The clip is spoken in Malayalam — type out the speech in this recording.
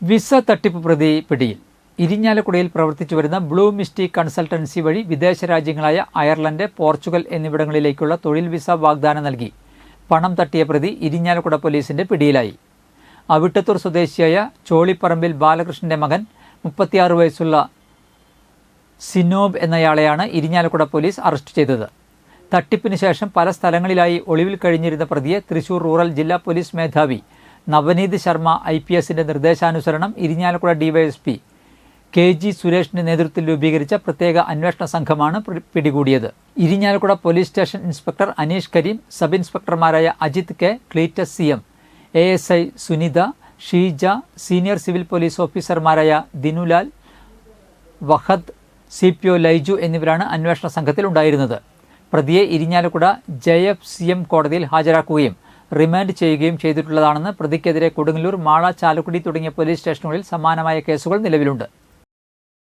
വിസ തട്ടിപ്പ് പ്രതി പിടിയിൽ. ഇരിഞ്ഞാലക്കുടയിൽ പ്രവർത്തിച്ചു വരുന്ന ബ്ലൂ മിസ്റ്റി കൺസൾട്ടൻസി വഴി വിദേശ രാജ്യങ്ങളായ അയർലൻഡ്, പോർച്ചുഗൽ എന്നിവിടങ്ങളിലേക്കുള്ള തൊഴിൽ വിസ വാഗ്ദാനം നൽകി പണം തട്ടിയ പ്രതി ഇരിഞ്ഞാലക്കുട പോലീസിന്റെ പിടിയിലായി. അവിട്ടത്തൂർ സ്വദേശിയായ ചോളിപ്പറമ്പിൽ ബാലകൃഷ്ണന്റെ മകൻ 36 വയസ്സുള്ള സിനോബ് എന്നയാളെയാണ് ഇരിഞ്ഞാലക്കുട പോലീസ് അറസ്റ്റ് ചെയ്തത്. തട്ടിപ്പിന് ശേഷം പല സ്ഥലങ്ങളിലായി ഒളിവിൽ കഴിഞ്ഞിരുന്ന പ്രതിയെ തൃശൂർ റൂറൽ ജില്ലാ പോലീസ് മേധാവി നവനീത് ശർമ്മ IPSന്റെ നിർദ്ദേശാനുസരണം ഇരിഞ്ഞാലക്കുട ഡിവൈഎസ്പി KG സുരേഷിന്റെ നേതൃത്വത്തിൽ രൂപീകരിച്ച പ്രത്യേക അന്വേഷണ സംഘമാണ് പിടികൂടിയത്. Irinjalakuda police station inspector Aneesh Kareem, sub ഇൻസ്പെക്ടർമാരായ Ajith K, Cleetus CM, ASI Sunitha, Sheeja, senior civil police ഓഫീസർമാരായ ദിനുലാൽ, വഹദ്, CPO ലൈജു എന്നിവരാണ് അന്വേഷണ സംഘത്തിൽ ഉണ്ടായിരുന്നത്. പ്രതിയെ ഇരിഞ്ഞാലക്കുട JFCM കോടതിയിൽ ഹാജരാക്കുകയും റിമാൻഡ് ചെയ്യുകയും ചെയ്തിട്ടുള്ളതാണെന്ന് പ്രതിക്കെതിരെ കൊടുങ്ങല്ലൂർ, മാള, ചാലക്കുടി തുടങ്ങിയ പോലീസ് സ്റ്റേഷനുകളിൽ സമാനമായ കേസുകൾ നിലവിലുണ്ട്.